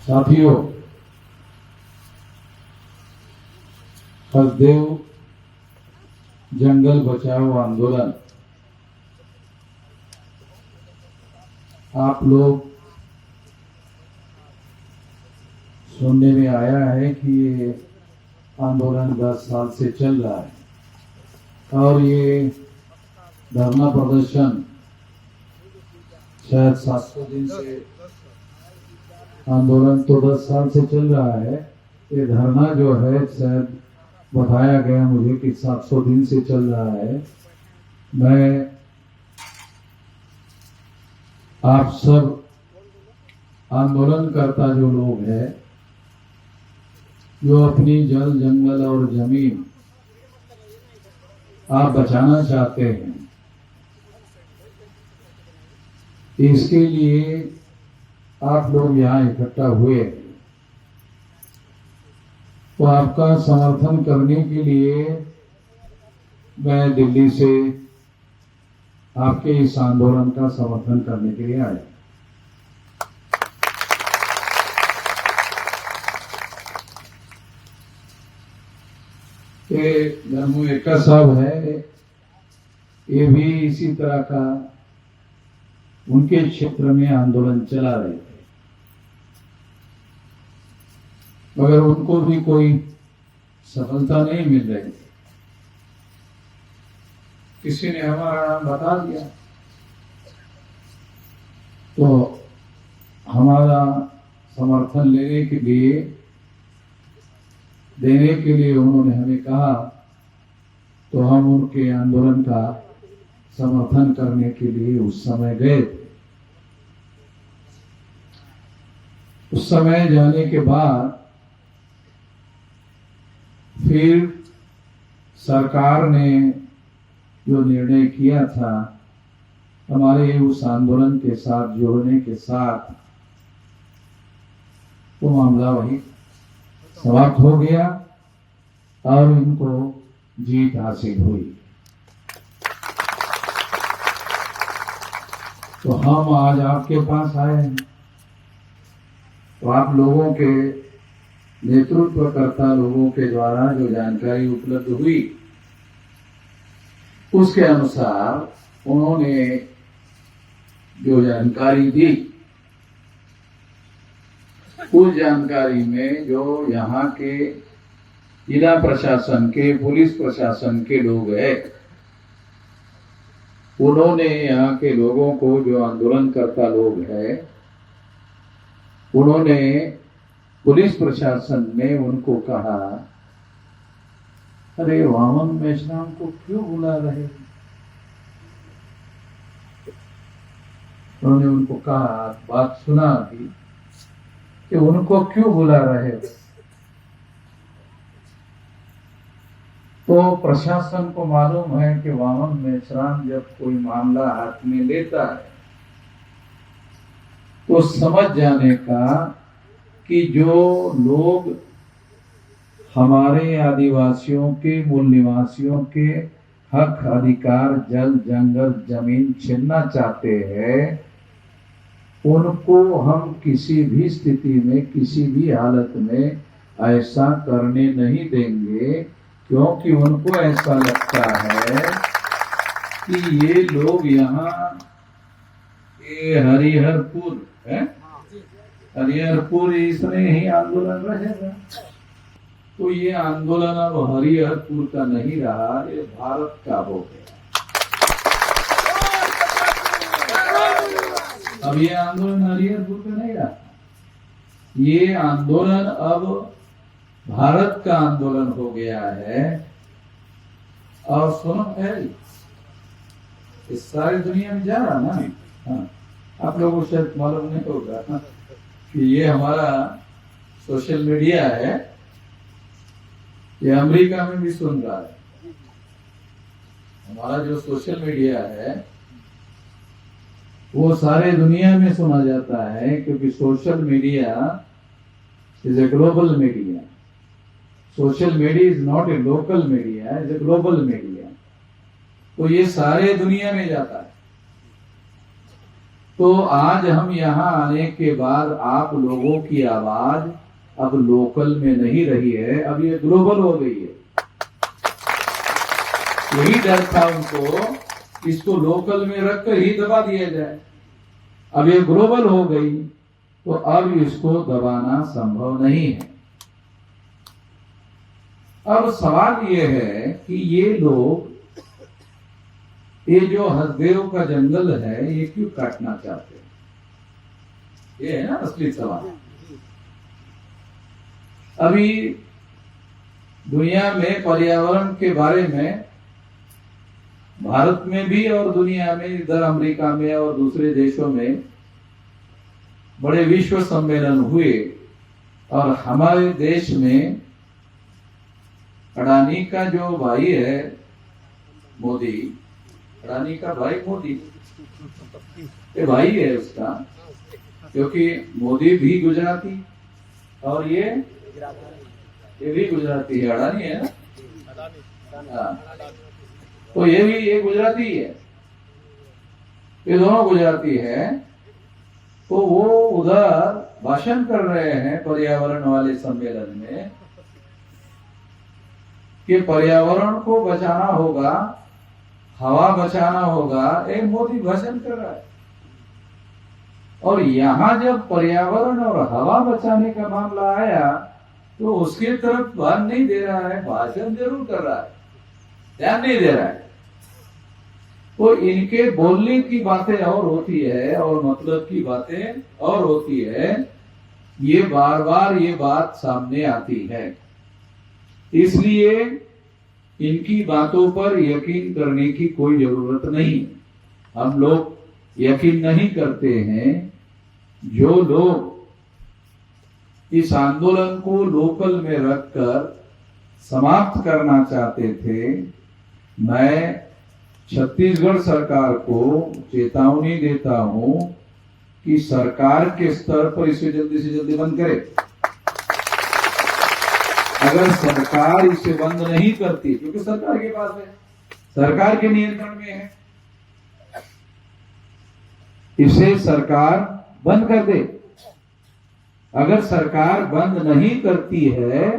साथियों, हसदेव जंगल बचाओ आंदोलन आप लोग सुनने में आया है कि ये आंदोलन 10 साल से चल रहा है और ये धरना प्रदर्शन शायद 700 दिन से आंदोलन तो 10 साल से चल रहा है। ये धरना जो है शायद बताया गया मुझे कि 700 दिन से चल रहा है। मैं आप सब आंदोलनकर्ता जो लोग हैं, जो अपनी जल जंगल और जमीन आप बचाना चाहते हैं, इसके लिए आप लोग यहाँ इकट्ठा हुए, तो आपका समर्थन करने के लिए मैं दिल्ली से आपके इस आंदोलन का समर्थन करने के लिए आया। ये धर्मू एक्का साहब है, ये भी इसी तरह का उनके क्षेत्र में आंदोलन चला रहे थे, मगर उनको भी कोई सफलता नहीं मिल रही थी। किसी ने हमारा नाम बता दिया तो हमारा समर्थन देने के लिए उन्होंने हमें कहा, तो हम उनके आंदोलन का समर्थन करने के लिए उस समय गए। उस समय जाने के बाद फिर सरकार ने जो निर्णय किया था हमारे उस आंदोलन के साथ जोड़ने के साथ, वो मामला वही समाप्त हो गया और इनको जीत हासिल हुई। तो हम आज आपके पास आए हैं, तो आप लोगों के नेतृत्वकर्ता लोगों के द्वारा जो जानकारी उपलब्ध हुई उसके अनुसार उन्होंने जो जानकारी दी, उस जानकारी में जो यहाँ के जिला प्रशासन के, पुलिस प्रशासन के लोग हैं, उन्होंने यहाँ के लोगों को, जो आंदोलनकर्ता लोग हैं, उन्होंने पुलिस प्रशासन ने उनको कहा, अरे वामन मेश्राम को क्यों बुला रहे? उन्होंने उनको कहा, बात सुना अभी कि उनको क्यों बुला रहे हो? तो प्रशासन को मालूम है कि वामन मेश्राम जब कोई मामला हाथ में लेता है तो समझ जाने का कि जो लोग हमारे आदिवासियों के, मूल निवासियों के हक, अधिकार, जल जंगल, जमीन छीनना चाहते हैं, उनको हम किसी भी स्थिति में, किसी भी हालत में ऐसा करने नहीं देंगे, क्योंकि उनको ऐसा लगता है कि ये लोग यहाँ, ये हरिहरपुर है, हरिहरपुर इसमें ही आंदोलन रहेगा। तो ये आंदोलन अब हरिहरपुर का नहीं रहा, ये भारत का हो गया। अब ये आंदोलन हरिहरपुर का नहीं रहा, ये आंदोलन अब भारत का आंदोलन हो गया है। और सुनो है, इस सारी दुनिया में जा रहा ना। हाँ, आप लोगों को शायद मालूम नहीं होगा कि ये हमारा सोशल मीडिया है, ये अमेरिका में भी सुन रहा है। हमारा जो सोशल मीडिया है वो सारे दुनिया में सुना जाता है, क्योंकि social media is a global media. Social media is not a local media, is a global media. तो ये सारे दुनिया में जाता है। तो आज हम यहाँ आने के बाद आप लोगों की आवाज अब लोकल में नहीं रही है, अब ये ग्लोबल हो गई है। यही डर था उनको, इसको लोकल में रखकर ही दबा दिया जाए। अब ये ग्लोबल हो गई तो अब इसको दबाना संभव नहीं है। अब सवाल ये है कि ये लोग, ये जो हसदेव का जंगल है, ये क्यों काटना चाहते हैं? ये है ना असली सवाल। अभी दुनिया में पर्यावरण के बारे में, भारत में भी और दुनिया में, इधर अमेरिका में और दूसरे देशों में बड़े विश्व सम्मेलन हुए और हमारे देश में अडानी का जो भाई है मोदी, अडानी का भाई मोदी, ये भाई है उसका, क्योंकि मोदी भी गुजराती और ये भी गुजराती है, अडानी है ना। हाँ, तो ये गुजराती है, ये दोनों गुजराती है। तो वो उधर भाषण कर रहे हैं पर्यावरण वाले सम्मेलन में कि पर्यावरण को बचाना होगा, हवा बचाना होगा। एक मोदी भाषण कर रहा है और यहां जब पर्यावरण और हवा बचाने का मामला आया तो उसके तरफ ध्यान नहीं दे रहा है। भाषण जरूर कर रहा है, ध्यान नहीं दे रहा है। तो इनके बोलने की बातें और होती है और मतलब की बातें और होती है। ये बार बार ये बात सामने आती है, इसलिए इनकी बातों पर यकीन करने की कोई जरूरत नहीं। हम लोग यकीन नहीं करते हैं। जो लोग इस आंदोलन को लोकल में रखकर समाप्त करना चाहते थे, मैं छत्तीसगढ़ सरकार को चेतावनी देता हूं कि सरकार के स्तर पर इसे जल्दी से जल्दी बंद करे। अगर सरकार इसे बंद नहीं करती, क्योंकि सरकार के पास है, सरकार के नियंत्रण में है, इसे सरकार बंद कर दे। अगर सरकार बंद नहीं करती है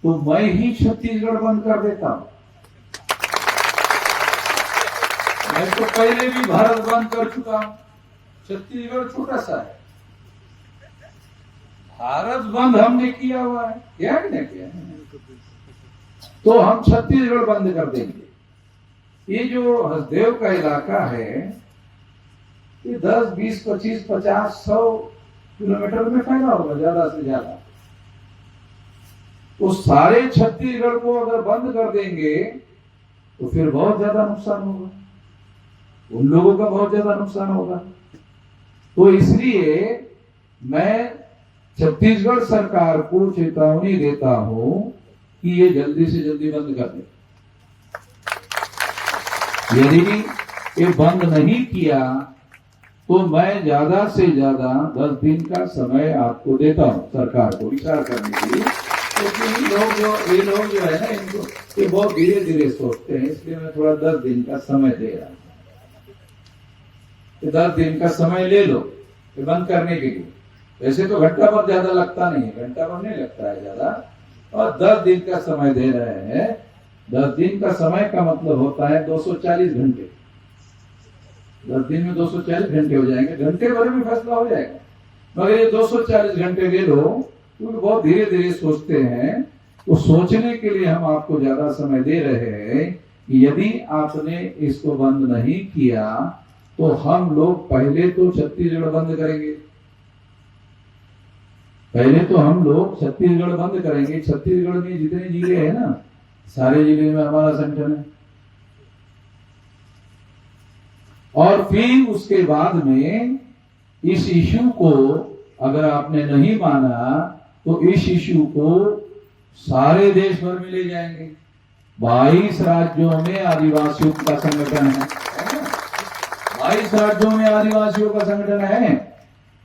तो मैं ही छत्तीसगढ़ बंद कर देता हूं। मैं तो पहले भी भारत बंद कर चुका हूं। छत्तीसगढ़ छोटा सा है, भारत बंद हमने किया हुआ है, क्या नहीं किया है? तो हम छत्तीसगढ़ बंद कर देंगे। ये जो हसदेव का इलाका है, ये 10, 20, 25, 50, 100 किलोमीटर में फैला होगा, ज्यादा से ज्यादा। तो सारे छत्तीसगढ़ को अगर बंद कर देंगे तो फिर बहुत ज्यादा नुकसान होगा, उन लोगों का बहुत ज्यादा नुकसान होगा। तो इसलिए मैं छत्तीसगढ़ सरकार को चेतावनी देता हूं कि ये जल्दी से जल्दी बंद कर दे। यदि ये बंद नहीं किया तो मैं ज्यादा से ज्यादा 10 दिन का समय आपको देता हूं सरकार को विचार करने के लिए। क्योंकि ये लोग जो है ना, इनको ये बहुत धीरे धीरे सोचते हैं, इसलिए मैं थोड़ा 10 दिन का समय दे रहा हूं। 10 दिन का समय ले लो ये बंद करने के लिए। वैसे तो घंटा भर ज्यादा लगता नहीं है, घंटा भर नहीं लगता है ज्यादा, और 10 दिन का समय दे रहे हैं। 10 दिन का समय का मतलब होता है 240 घंटे। 10 दिन में 240 घंटे हो जाएंगे, घंटे भर में फैसला हो जाएगा। मगर ये 240 घंटे ले लो, क्योंकि बहुत धीरे धीरे सोचते हैं। तो सोचने के लिए हम आपको ज्यादा समय दे रहे हैं कि यदि आपने इसको बंद नहीं किया तो हम लोग पहले तो छत्तीसगढ़ बंद करेंगे। पहले तो हम लोग छत्तीसगढ़ बंद करेंगे। छत्तीसगढ़ में जितने जिले हैं ना, सारे जिले में हमारा संगठन है। और फिर उसके बाद में इस इश्यू को अगर आपने नहीं माना तो इस इश्यू को सारे देश भर में ले जाएंगे। 22 राज्यों में आदिवासियों का संगठन है। 22 राज्यों में आदिवासियों का संगठन है।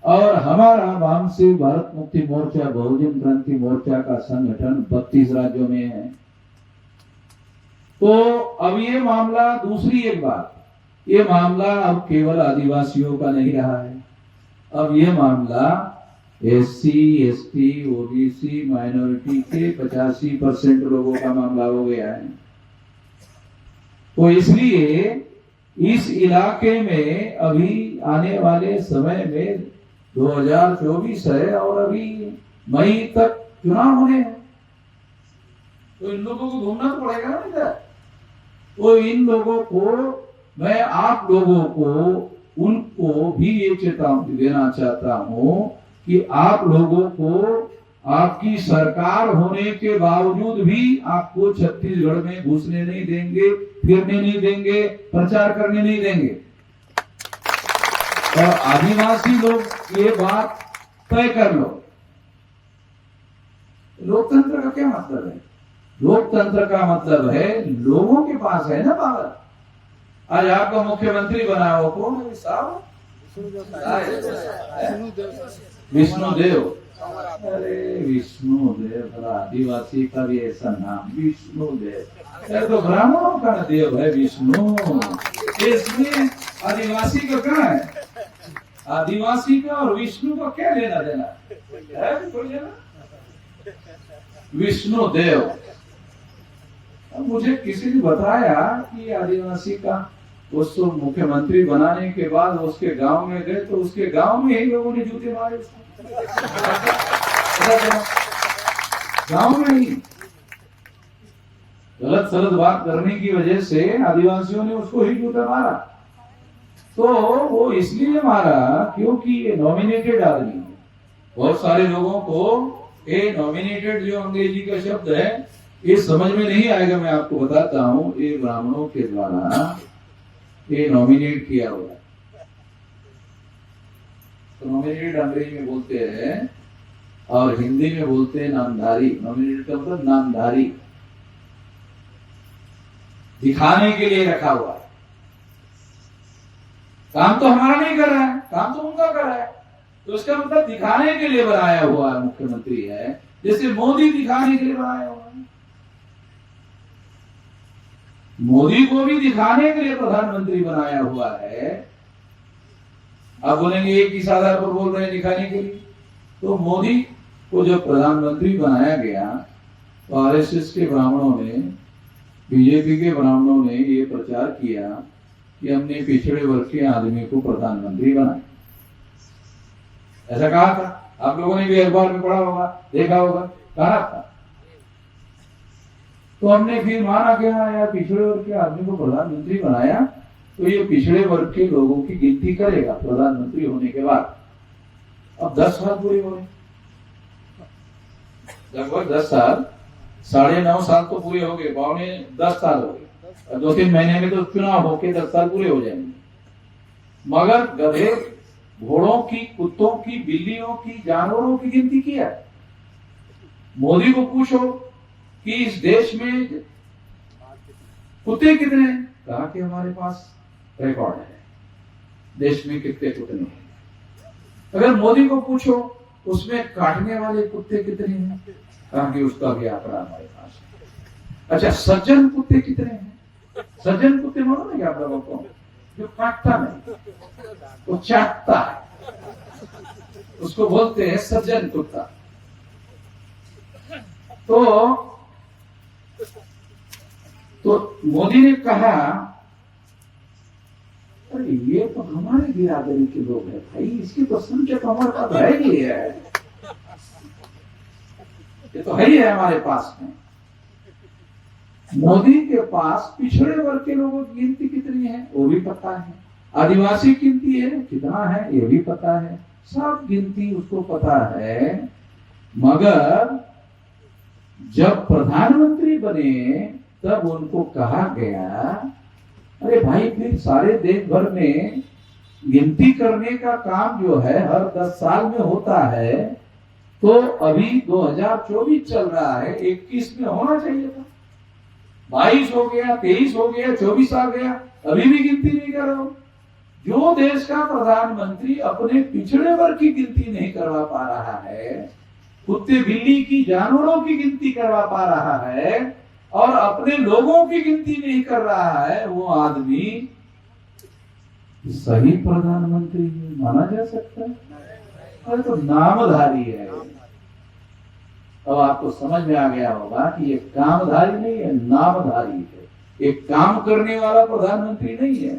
और हमारा वामसी भारत मुक्ति मोर्चा, बहुजन क्रांति मोर्चा का संगठन 32 राज्यों में है। तो अब ये मामला, दूसरी एक बात, ये मामला अब केवल आदिवासियों का नहीं रहा है, अब ये मामला SC, ST, OBC माइनॉरिटी के 85% लोगों का मामला हो गया है। तो इसलिए इस इलाके में अभी आने वाले समय में 2024 है और अभी मई तक चुनाव होने हैं, तो इन लोगों को घूमना तो पड़ेगा ना इधर। तो इन लोगों को मैं, आप लोगों को, उनको भी ये चेतावनी देना चाहता हूं कि आप लोगों को आपकी सरकार होने के बावजूद भी आपको छत्तीसगढ़ में घुसने नहीं देंगे, फिरने नहीं देंगे, प्रचार करने नहीं देंगे। और आदिवासी लोग ये बात तय कर लो। लोकतंत्र का क्या मतलब है? लोकतंत्र का मतलब है लोगों के पास है ना पावर। आज आपका मुख्यमंत्री बना हो कौन है साहब? विष्णुदेव। अरे विष्णुदेव, आदिवासी का भी ऐसा नाम विष्णुदेव। अरे तो ब्राह्मणों का देव है विष्णु, इसमें आदिवासी का कहाँ है? आदिवासी का और विष्णु का क्या लेना देना है? कोई लेना? विष्णुदेव। अब मुझे किसी ने बताया कि आदिवासी का उसको मुख्यमंत्री बनाने के बाद उसके गांव में गए तो उसके गांव में ही लोगों ने जूते मारे उसको। गांव में ही गलत सलत बात करने की वजह से आदिवासियों ने उसको ही जूता मारा। तो वो इसलिए मारा क्योंकि ये नॉमिनेटेड आदमी है। बहुत सारे लोगों को ये नॉमिनेटेड जो अंग्रेजी का शब्द है ये समझ में नहीं आएगा। मैं आपको बताता हूँ, ये ब्राह्मणों के द्वारा ये नॉमिनेट किया हुआ है। तो नॉमिनेटेड अंग्रेजी में बोलते हैं और हिंदी में बोलते हैं नामधारी। नॉमिनेटेड का मतलब नामधारी, दिखाने के लिए रखा हुआ है। काम तो हमारा नहीं कर रहा है, काम तो उनका कर रहा है। तो उसका मतलब दिखाने के लिए बनाया हुआ मुख्यमंत्री है, जैसे मोदी दिखाने के लिए बनाया हुआ है। मोदी को भी दिखाने के लिए प्रधानमंत्री बनाया हुआ है। आप बोलेंगे एक किस आधार पर बोल रहे हैं दिखाने के लिए? तो मोदी को जब प्रधानमंत्री बनाया गया तो RSS के ब्राह्मणों ने, बीजेपी के ब्राह्मणों ने ये प्रचार किया कि हमने पिछड़े वर्ग के आदमी को प्रधानमंत्री बनाया। ऐसा कहा था, आप लोगों ने भी अखबार में पढ़ा होगा, देखा होगा, कहा था। तो हमने फिर माना क्या यार, पिछड़े वर्ग के आदमी को प्रधानमंत्री बनाया तो ये पिछड़े वर्ग के लोगों की गिनती करेगा प्रधानमंत्री होने के बाद। अब 10 साल पूरे हो गए, लगभग 10 साल, 9.5 साल तो पूरे हो गए, 10 साल हो गए। 2-3 महीने में तो चुनाव होके 10 साल पूरे हो जाएंगे। मगर गधे, घोड़ों की, कुत्तों की, बिल्लियों की, जानवरों की गिनती किया। मोदी को पूछो कि इस देश में कुत्ते कितने हैं? कहा कि हमारे पास रिकॉर्ड है, देश में कितने कुत्ते हैं। अगर मोदी को पूछो उसमें काटने वाले कुत्ते कितने हैं? कहा कि उसका भी आंकड़ा हमारे पास है। अच्छा, सज्जन कुत्ते कितने हैं? सज्जन कुत्ते मालूम है क्या आप लोगों को? जो काटता नहीं, वो चाटता है, उसको बोलते हैं सज्जन कुत्ता। तो मोदी ने कहा अरे ये तो हमारे बिरादरी के लोग हैं भाई, इसकी तो संख्या तो हमारे पास है ही है, ये तो है ही है हमारे पास में। मोदी के पास पिछड़े वर्ग के लोगों की गिनती कितनी है वो भी पता है, आदिवासी गिनती है कितना है ये भी पता है, सब गिनती उसको पता है। मगर जब प्रधानमंत्री बने तब उनको कहा गया अरे भाई फिर सारे देश भर में गिनती करने का काम जो है हर 10 साल में होता है, तो अभी 2024 चल रहा है, 21 में होना चाहिए था। 22 हो गया, 23 हो गया, 24 आ गया, अभी भी गिनती नहीं कर रहे हो। जो देश का प्रधानमंत्री अपने पिछड़े वर्ग की गिनती नहीं करवा पा रहा है, कुत्ते बिल्ली की, जानवरों की गिनती करवा पा रहा है और अपने लोगों की गिनती नहीं कर रहा है, वो आदमी सही प्रधानमंत्री माना जा सकता है? अरे तो नामधारी है। अब आपको समझ में आ गया होगा कि ये कामधारी नहीं है, नामधारी है। एक काम करने वाला प्रधानमंत्री नहीं है,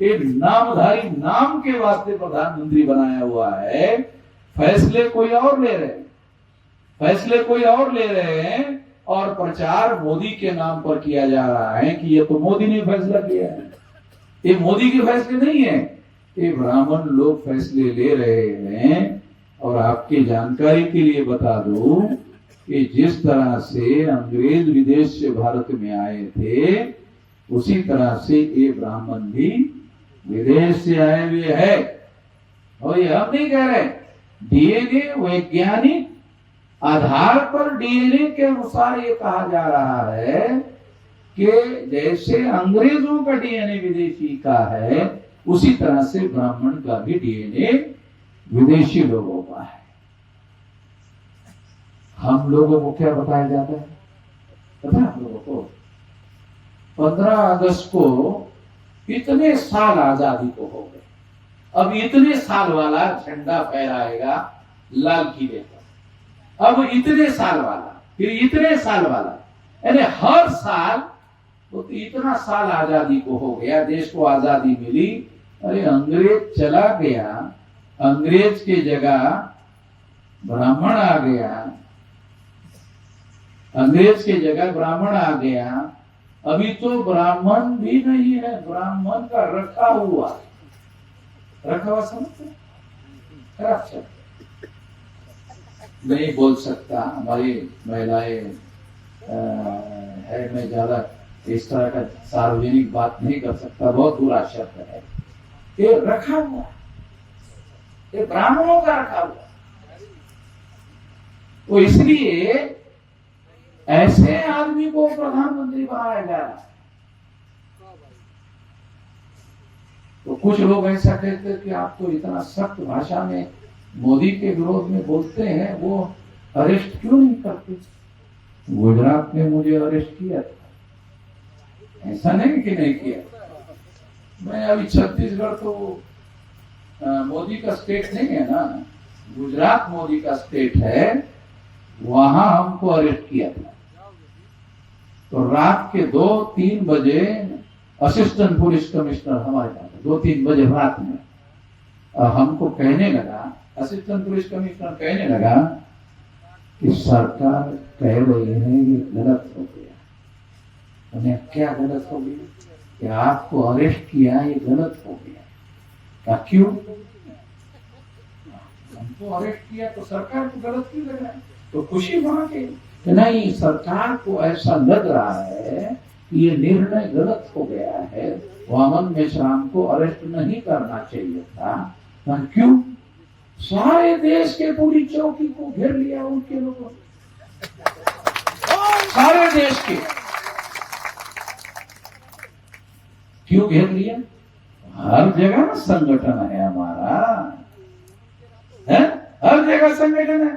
एक नामधारी, नाम के वास्ते प्रधानमंत्री बनाया हुआ है। फैसले कोई और ले रहे हैं, फैसले कोई और ले रहे हैं, और प्रचार मोदी के नाम पर किया जा रहा है कि ये तो मोदी ने फैसला किया है। ये मोदी के फैसले नहीं है, ये ब्राह्मण लोग फैसले ले रहे हैं। और आपकी जानकारी के लिए बता दूं कि जिस तरह से अंग्रेज विदेश से भारत में आए थे, उसी तरह से ये ब्राह्मण भी विदेश से आए हुए है। और ये हम नहीं कह रहे, डीएनए वैज्ञानिक आधार पर डीएनए के अनुसार ये कहा जा रहा है कि जैसे अंग्रेजों का डीएनए विदेशी का है, उसी तरह से ब्राह्मण का भी डीएनए विदेशी लोगों का है। हम लोगों को क्या बताया जाता है पता है आप लोगों को? 15 अगस्त को इतने साल आजादी को हो गए, अब इतने साल वाला झंडा फहराएगा लाल किले पर। अब इतने साल वाला, फिर इतने साल वाला, यानी हर साल तो इतना साल आजादी को हो गया, देश को आजादी मिली। अरे अंग्रेज चला गया, अंग्रेज की जगह ब्राह्मण आ गया, अंग्रेज की जगह ब्राह्मण आ गया। अभी तो ब्राह्मण भी नहीं है, ब्राह्मण का रखा हुआ समझते, खराब शब्द नहीं बोल सकता। हमारी महिलाएं है, मैं ज्यादा इस तरह का सार्वजनिक बात नहीं कर सकता, बहुत बुरा शब्द है। ये रखा हुआ, ये ब्राह्मणों का रखा हुआ। तो इसलिए ऐसे आदमी को प्रधानमंत्री बनाया जा रहा है। तो कुछ लोग ऐसा कहते हैं कि आप तो इतना सख्त भाषा में मोदी के विरोध में बोलते हैं, वो अरेस्ट क्यों नहीं करते? गुजरात में मुझे अरेस्ट किया था, ऐसा नहीं कि नहीं किया। मैं अभी छत्तीसगढ़ तो मोदी का स्टेट नहीं है ना, गुजरात मोदी का स्टेट है, वहां हमको अरेस्ट किया था। तो रात के 2-3 बजे असिस्टेंट पुलिस कमिश्नर हमारे पास 2-3 बजे रात में हमको कहने लगा, असिस्टेंट पुलिस कमिश्नर कहने लगा कि सरकार कह रही है ये गलत हो गया। हमने क्या गलत हो गया? कि आपको अरेस्ट किया, ये गलत हो गया। क्या क्यों? हमको अरेस्ट किया तो सरकार को गलत क्यों लग रहा है? तो खुशी वहां के नहीं, सरकार को ऐसा लग रहा है कि ये निर्णय गलत हो गया है, वामन मेश्राम को अरेस्ट नहीं करना चाहिए था। क्यों? सारे देश के पूरी चौकी को घेर लिया उनके लोगों, सारे देश के। क्यों घेर लिया? हर जगह संगठन है हमारा, है? हर जगह संगठन है,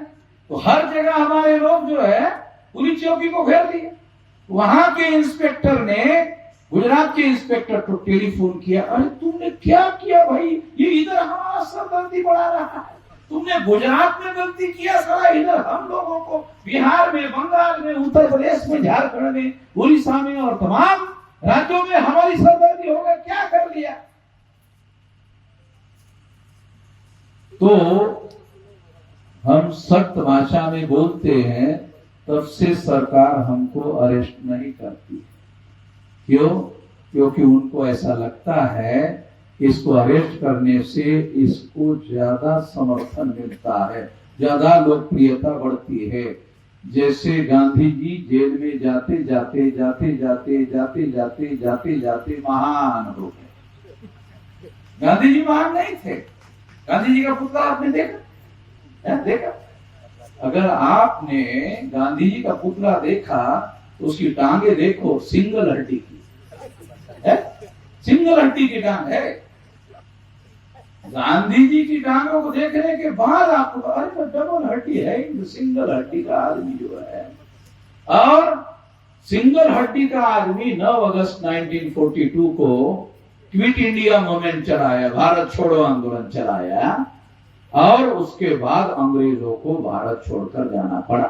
तो हर जगह हमारे लोग जो है पूरी चौकी को घेर लिए। वहां के इंस्पेक्टर ने, गुजरात के इंस्पेक्टर को टेलीफोन किया, अरे तुमने क्या किया भाई, ये इधर हमारा सरदर्दी बढ़ा रहा है। तुमने गुजरात में गलती किया, साला इधर हम लोगों को बिहार में, बंगाल में, उत्तर प्रदेश में, झारखंड में, उड़ीसा में और तमाम राज्यों में हमारी सरदर्दी हो गई, क्या कर लिया? तो हम सख्त भाषा में बोलते हैं, तब से सरकार हमको अरेस्ट नहीं करती। क्यों? क्योंकि उनको ऐसा लगता है इसको अरेस्ट करने से इसको ज्यादा समर्थन मिलता है, ज्यादा लोकप्रियता बढ़ती है। जैसे गांधी जी जेल में जाते जाते जाते जाते जाते जाते जाते जाते महान हो गए। गांधी जी महान नहीं थे। गांधी जी का पुतला आपने देखा? अगर आपने गांधी जी का पुतला देखा तो उसकी टांगे देखो, सिंगल हड्डी की है, सिंगल हड्डी की टांग है। गांधी जी की टांगों को देखने के बाद आपको अरे डबल हड्डी है, सिंगल हड्डी का आदमी जो है। और सिंगल हड्डी का आदमी 9 अगस्त 1942 को क्विट इंडिया मूवमेंट चलाया, भारत छोड़ो आंदोलन चलाया, और उसके बाद अंग्रेजों को भारत छोड़कर जाना पड़ा।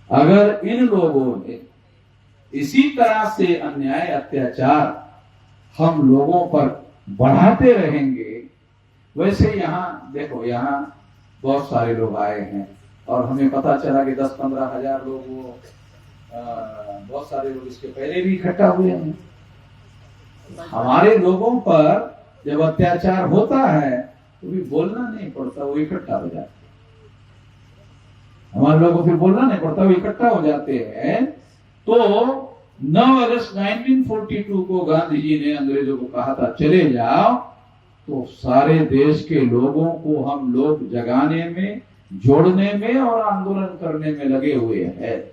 अगर इन लोगों ने इसी तरह से अन्याय अत्याचार हम लोगों पर बढ़ाते रहेंगे, वैसे यहाँ देखो, यहाँ बहुत सारे लोग आए हैं और हमें पता चला कि 10-15 हजार लोग, वो बहुत सारे लोग इसके पहले भी इकट्ठा हुए हैं। हमारे लोगों पर जब अत्याचार होता है तो भी बोलना नहीं पड़ता, वो इकट्ठा हो जाते हैं। हमारे लोगों को फिर बोलना नहीं पड़ता, वो इकट्ठा हो जाते हैं। तो 9 अगस्त 1942 को गांधी जी ने अंग्रेजों को कहा था चले जाओ, तो सारे देश के लोगों को हम लोग जगाने में, जोड़ने में और आंदोलन करने में लगे हुए हैं।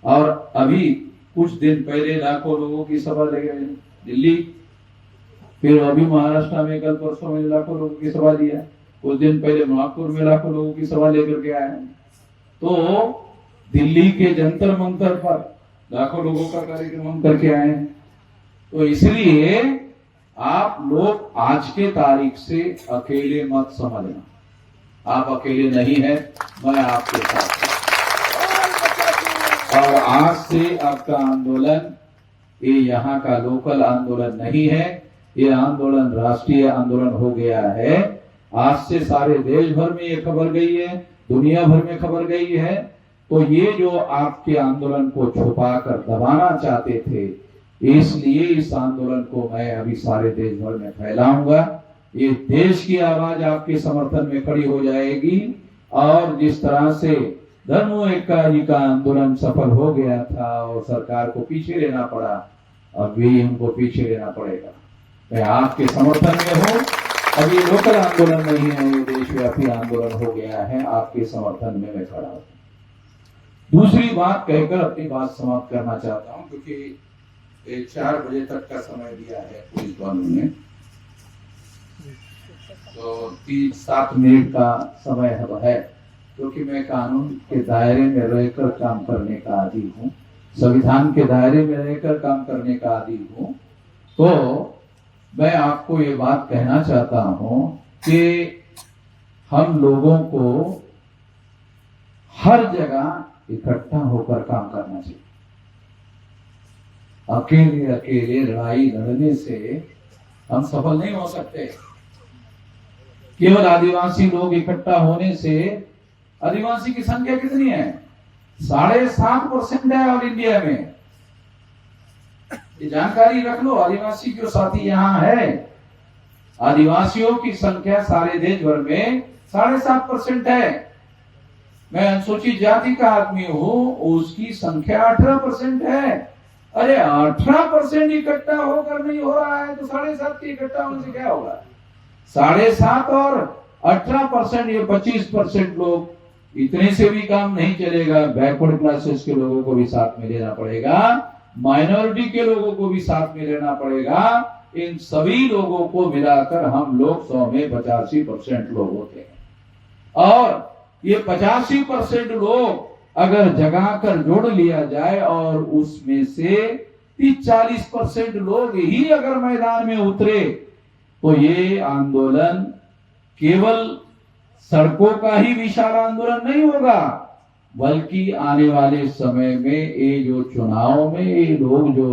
और अभी कुछ दिन पहले लाखों लोगों की सभा लगे दिल्ली, फिर अभी महाराष्ट्र में कल परसों में लाखों लोगों की सभा लिया, कुछ दिन पहले नागपुर में लाखों लोगों की सभा लेकर के आए। तो दिल्ली के जंतर मंतर पर लाखों लोगों का कार्यक्रम हम करके आए हैं। तो इसलिए आप लोग आज के तारीख से अकेले मत समझना, आप अकेले नहीं हैं, मैं आपके साथ हूं। और आज से आपका आंदोलन ये यहाँ का लोकल आंदोलन नहीं है, ये आंदोलन राष्ट्रीय आंदोलन हो गया है। आज से सारे देश भर में ये खबर गई है, दुनिया भर में खबर गई है। तो ये जो आपके आंदोलन को छुपाकर दबाना चाहते थे, इसलिए इस आंदोलन को मैं अभी सारे देश भर में फैलाऊंगा। ये देश की आवाज आपके समर्थन में खड़ी हो जाएगी। और जिस तरह से धर्मो एक्का जी का आंदोलन सफल हो गया था और सरकार को पीछे लेना पड़ा, अब भी हमको पीछे लेना पड़ेगा। मैं आपके समर्थन में हूँ। अब ये लोकल आंदोलन नहीं है, ये देशव्यापी आंदोलन हो गया है। आपके समर्थन में मैं खड़ा हूँ। दूसरी बात कहकर अपनी बात समाप्त करना चाहता हूँ, क्योंकि 4 बजे तक का समय दिया है पुलिस कानून ने, तो 7 मिनट का समय है। क्योंकि मैं कानून के दायरे में रहकर काम करने का आदी हूँ, संविधान के दायरे में रहकर काम करने का आदी हूँ, तो मैं आपको ये बात कहना चाहता हूँ कि हम लोगों को हर जगह इकट्ठा होकर काम करना चाहिए। अकेले अकेले लड़ाई लड़ने से हम सफल नहीं हो सकते। केवल आदिवासी लोग इकट्ठा होने से, आदिवासी की संख्या कितनी है? 7.5% है ऑल इंडिया में। ये जानकारी रख लो, आदिवासी जो साथी यहाँ है, आदिवासियों की संख्या सारे देश भर में 7.5% है। मैं अनुसूचित जाति का आदमी हूं, उसकी संख्या 18% है। अरे 18% इकट्ठा होकर नहीं हो रहा है तो 7.5 के इकट्ठा होने से क्या होगा? 7.5 और 18%, ये 25% लोग, इतने से भी काम नहीं चलेगा। बैकवर्ड क्लासेस के लोगों को भी साथ में लेना पड़ेगा, माइनॉरिटी के लोगों को भी साथ में लेना पड़ेगा। इन सभी लोगों को मिलाकर हम लोग 100 में 85% लोग होते हैं। और ये 85% लोग अगर जगाकर जोड़ लिया जाए और उसमें से 30-40% लोग ही अगर मैदान में उतरे, तो ये आंदोलन केवल सड़कों का ही विशाल आंदोलन नहीं होगा, बल्कि आने वाले समय में ये जो चुनाव में ये लोग जो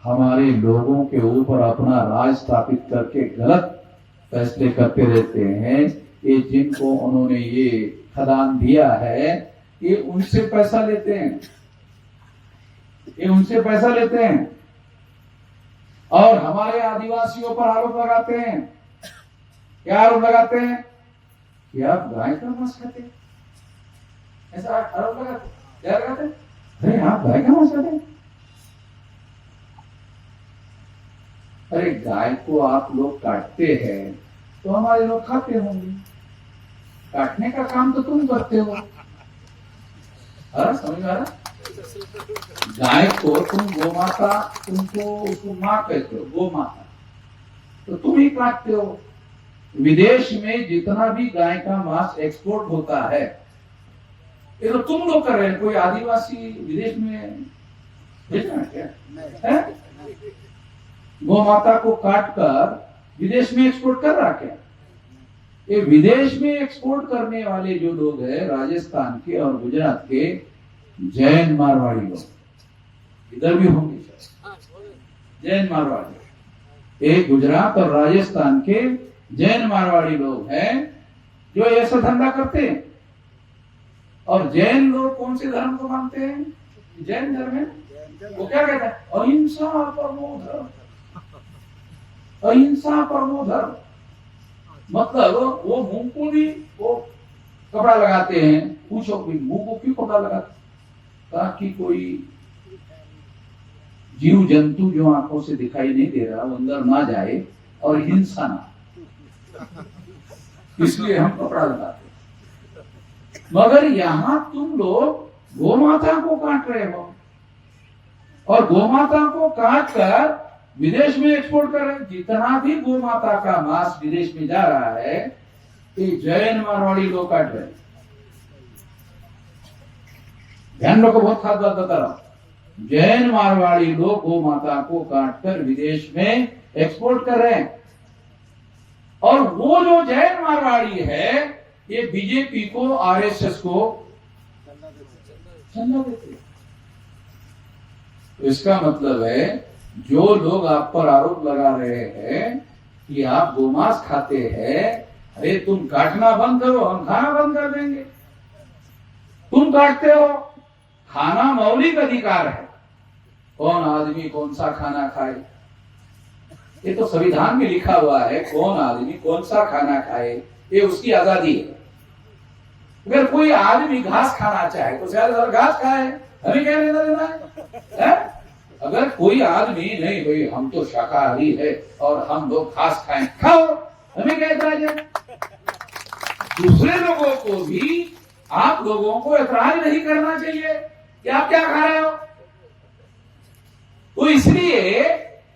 हमारे लोगों के ऊपर अपना राज स्थापित करके गलत फैसले करते रहते हैं, ये जिनको उन्होंने ये खदान दिया है, ये उनसे पैसा लेते हैं, ये उनसे पैसा लेते हैं और हमारे आदिवासियों पर आरोप लगाते हैं। क्या आरोप लगाते हैं? कि आप गाय का मांस खाते हैं, ऐसा आरोप लगाते। क्या लगाते? अरे आप गाय का मांस खाते हैं। अरे गाय को आप लोग काटते हैं तो हमारे लोग खाते होंगे, काटने का काम तो तुम करते हो। समझ में आ रहा? गाय को तुम गोमाता, तुमको उसको मां कहते हो, गो माता, तो तुम ही काटते हो। विदेश में जितना भी गाय का मांस एक्सपोर्ट होता है, ये तो तुम लोग कर रहे हैं। कोई आदिवासी विदेश में भेजना क्या है? गौ माता को काट कर विदेश में एक्सपोर्ट कर रहा क्या? ये विदेश में एक्सपोर्ट करने वाले जो लोग हैं राजस्थान के और गुजरात के जैन मारवाड़ी लोग, इधर भी होंगे जैन मारवाड़ी, एक गुजरात और राजस्थान के जैन मारवाड़ी लोग हैं जो ऐसा धंधा करते हैं। और जैन लोग कौन से धर्म को मानते हैं? जैन धर्म है, वो क्या कहता है? अहिंसा परमो धर्म, अहिंसा परमो धर्म। मतलब वो मुंह को भी वो कपड़ा लगाते हैं। पूछो कोई मुंह को क्यों कपड़ा लगाते? ताकि कोई जीव जंतु जो आंखों से दिखाई नहीं दे रहा वो अंदर ना जाए और हिंसा ना, इसलिए हम कपड़ा लगाते। मगर यहां तुम लोग गोमाता को काट रहे हो और गोमाता को काट कर विदेश में एक्सपोर्ट कर रहे। जितना भी गोमाता का मांस विदेश में जा रहा है ये जैन मारवाड़ी लोग काट रहे। ध्यान रखो, बहुत खास बात बता रहा हूं। जैन मारवाड़ी लोग गोमाता को काट कर विदेश में एक्सपोर्ट कर रहे हैं। और वो जो जैन मारवाड़ी है ये बीजेपी को, आरएसएस को चंदा देते। तो इसका मतलब है जो लोग आप पर आरोप लगा रहे हैं कि आप गोमांस खाते हैं, अरे तुम काटना बंद करो, हम खाना बंद कर देंगे। तुम काटते हो, खाना मौलिक अधिकार है। कौन आदमी कौन सा खाना खाए ये तो संविधान में लिखा हुआ है। कौन आदमी कौन सा खाना खाए ये उसकी आजादी है। अगर कोई आदमी घास खाना चाहे तो शायद घास खाए, हमें क्या लेना देना है? अगर कोई आदमी नहीं भाई हम तो शाकाहारी है और हम लोग घास खाएं, खाओ, हमें क्या एतराज है? दूसरे लोगों को भी आप लोगों को एतराज नहीं करना चाहिए कि आप क्या खा रहे हो। तो इसलिए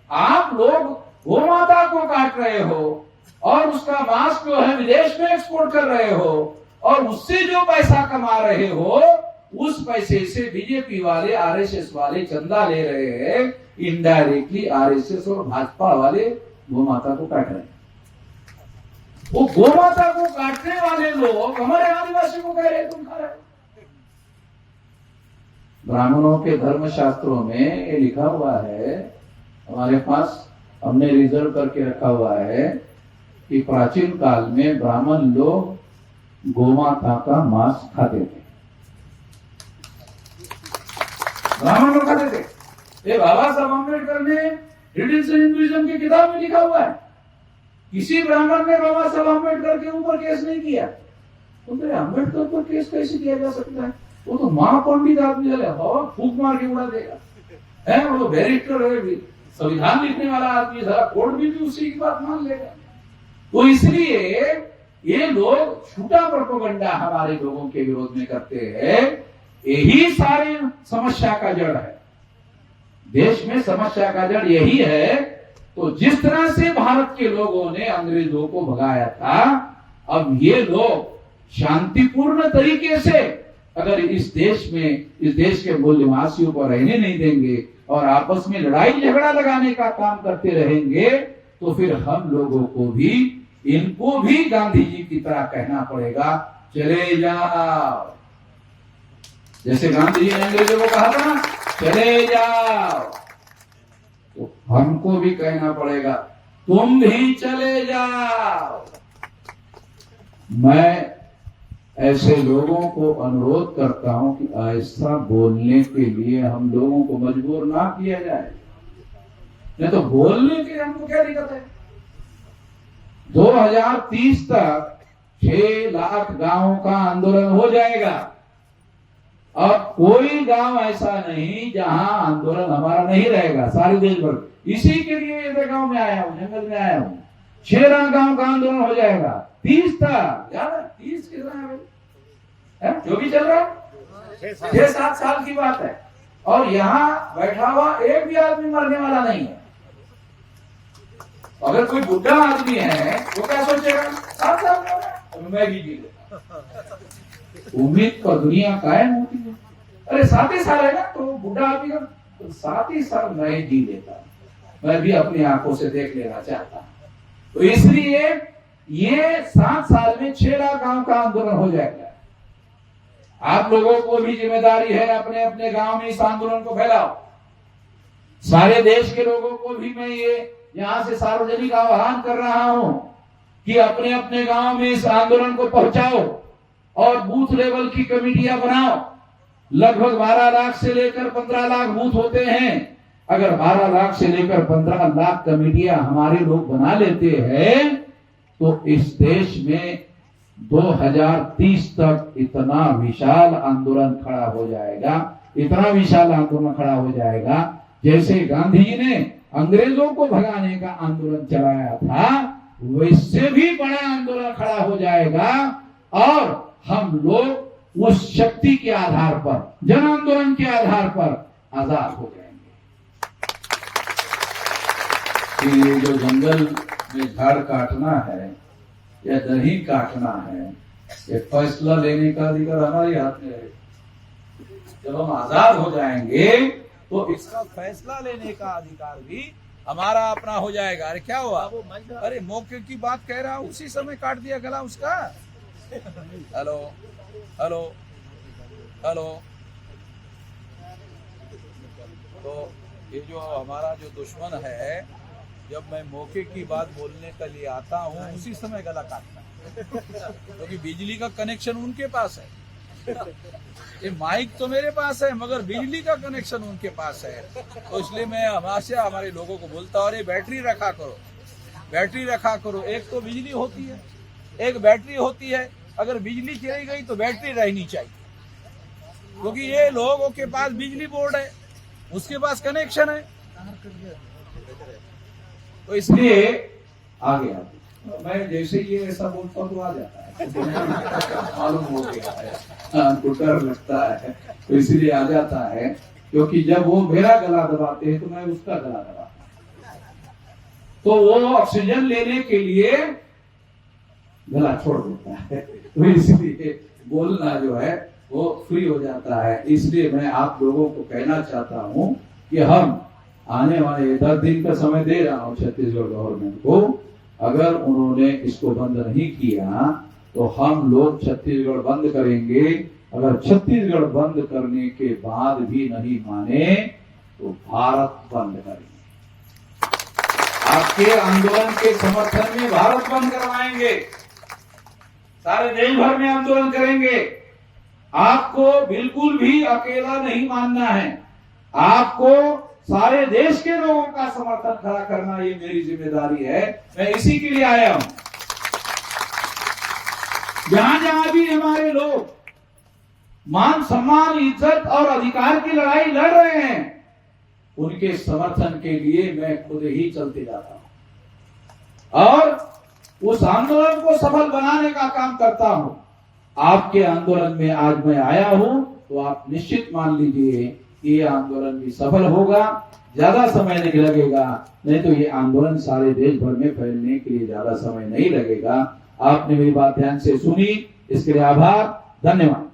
आप लोग गोमाता को काट रहे हो और उसका मांस जो है विदेश में एक्सपोर्ट कर रहे हो और उससे जो पैसा कमा रहे हो उस पैसे से बीजेपी वाले, आरएसएस वाले चंदा ले रहे हैं। इनडायरेक्टली आरएसएस और भाजपा वाले गोमाता को काट रहे हैं। वो गोमाता को काटने वाले लोग हमारे आदिवासी को कह रहे हैं तुम खा रहे हो। ब्राह्मणों के धर्म शास्त्रों में ये लिखा हुआ है, हमारे पास हमने रिजर्व करके रखा हुआ है कि प्राचीन काल में ब्राह्मण लोग गोमाता का मांस खाते थे। ब्राह्मण लोग खाते थे। ये बाबा साहब अम्बेडकर ने ट्रेडिशनल हिंदुइज्म की किताब में लिखा हुआ है। किसी ब्राह्मण ने बाबा साहब अम्बेडकर के ऊपर केस नहीं किया। तो अम्बेडकर पर केस कैसे किया जा सकता है? वो तो महापंडित आदमी है और फूक मार के उड़ा देगा है। वो तो बैरिस्टर है, संविधान लिखने वाला आदमी, जरा कोर्ट भी उसी की बात मान लेगा। तो इसलिए ये लोग झूठा प्रोपेगेंडा हमारे लोगों के विरोध में करते हैं। यही सारी समस्या का जड़ है। देश में समस्या का जड़ यही है। तो जिस तरह से भारत के लोगों ने अंग्रेजों को भगाया था, अब ये लोग शांतिपूर्ण तरीके से अगर इस देश के मूल निवासियों को रहने नहीं देंगे और आपस में लड़ाई झगड़ा लगाने का काम करते रहेंगे तो फिर हम लोगों को भी, इनको भी गांधी जी की तरह कहना पड़ेगा, चले जाओ। जैसे गांधी जी ने अंग्रेजों को कहा था ना, चले जाओ, तो हमको भी कहना पड़ेगा, तुम भी चले जाओ। मैं ऐसे लोगों को अनुरोध करता हूं कि ऐसा बोलने के लिए हम लोगों को मजबूर ना किया जाए। नहीं तो बोलने के हमको क्या दिक्कत है? 2030 तक 6 लाख गांवों का आंदोलन हो जाएगा और कोई गांव ऐसा नहीं जहां आंदोलन हमारा नहीं रहेगा। सारे देश भर इसी के लिए ये गांव में आया हूं, जंगल में आया हूं। 6 लाख गांव का आंदोलन हो जाएगा 30 तक। यार 30 कितना है? जो भी चल रहा है 6-7 साल की बात है और यहाँ बैठा हुआ एक भी आदमी मरने वाला नहीं है। अगर कोई बुढ़ा आदमी है वो क्या सोचेगा? 7 साल का मैं भी जी लेता। उम्मीद पर दुनिया कायम होती है। अरे 7 ही साल है ना, तो बुढ़ा आदमी का 7 ही साल मैं जी लेता। मैं भी अपनी आंखों से देख लेना चाहता हूं। तो इसलिए ये 7 साल में 6 लाख गांव का आंदोलन हो जाएगा। आप लोगों को भी जिम्मेदारी है अपने अपने गांव में इस आंदोलन को फैलाओ। सारे देश के लोगों को भी मैं ये यहां से सार्वजनिक आह्वान कर रहा हूं कि अपने अपने गांव में इस आंदोलन को पहुंचाओ और बूथ लेवल की कमेटियां बनाओ। लगभग 12 लाख से लेकर 15 लाख बूथ होते हैं। अगर 12 लाख से लेकर 15 लाख कमेटियां हमारे लोग बना लेते हैं तो इस देश में 2030 तक इतना विशाल आंदोलन खड़ा हो जाएगा, इतना विशाल आंदोलन खड़ा हो जाएगा जैसे गांधी जी ने अंग्रेजों को भगाने का आंदोलन चलाया था, वैसे भी बड़ा आंदोलन खड़ा हो जाएगा और हम लोग उस शक्ति के आधार पर, जन आंदोलन के आधार पर आजाद हो जाएंगे। कि ये जो जंगल में झाड़ काटना है या दही काटना है, ये फैसला लेने का अधिकार हमारे हाथ में है। जब हम आजाद हो जाएंगे तो इसका फैसला लेने का अधिकार भी हमारा अपना हो जाएगा। अरे क्या हुआ? अरे मौके की बात कह रहा हूं, उसी समय काट दिया गला उसका। Hello hello hello. तो ये जो हमारा जो दुश्मन है, जब मैं मौके की बात बोलने के लिए आता हूँ उसी समय गला काटता, क्योंकि बिजली का कनेक्शन उनके पास है। ये माइक तो मेरे पास है मगर बिजली का कनेक्शन उनके पास है। तो इसलिए मैं हमेशा हमारे लोगों को बोलता हूँ, अरे बैटरी रखा करो, बैटरी रखा करो। एक तो बिजली होती है, एक बैटरी होती है। अगर बिजली चली गई तो बैटरी रहनी चाहिए, क्योंकि ये लोगों के पास बिजली बोर्ड है, उसके पास कनेक्शन है। तो इसलिए आ गया मैं जैसे ये ऐसा बोलता तो आ जाता है, मालूम हो गया है, हमको डर लगता है तो इसलिए आ जाता है। क्योंकि जब वो मेरा गला दबाते हैं तो मैं उसका गला दबाता हूं, तो वो ऑक्सीजन लेने के लिए गला छोड़ देता है, तो इसलिए बोलना जो है वो फ्री हो जाता है। इसलिए मैं आप लोगों को कहना चाहता हूं कि हम आने वाले 10 दिन का समय दे रहा हूं छत्तीसगढ़ गवर्नमेंट को। अगर उन्होंने इसको बंद नहीं किया तो हम लोग छत्तीसगढ़ बंद करेंगे। अगर छत्तीसगढ़ बंद करने के बाद भी नहीं माने तो भारत बंद करेंगे। आपके आंदोलन के समर्थन में भारत बंद करवाएंगे, सारे देश भर में आंदोलन करेंगे। आपको बिल्कुल भी अकेला नहीं मानना है, आपको सारे देश के लोगों का समर्थन खड़ा करना ये मेरी जिम्मेदारी है। मैं इसी के लिए आया हूं। जहां जहां भी हमारे लोग मान सम्मान, इज्जत और अधिकार की लड़ाई लड़ रहे हैं, उनके समर्थन के लिए मैं खुद ही चलते जाता हूं और उस आंदोलन को सफल बनाने का काम करता हूं। आपके आंदोलन में आज मैं आया हूं तो आप निश्चित मान लीजिए ये आंदोलन भी सफल होगा। ज्यादा समय नहीं लगेगा, नहीं तो ये आंदोलन सारे देश भर में फैलने के लिए ज्यादा समय नहीं लगेगा। आपने मेरी बात ध्यान से सुनी, इसके लिए आभार, धन्यवाद।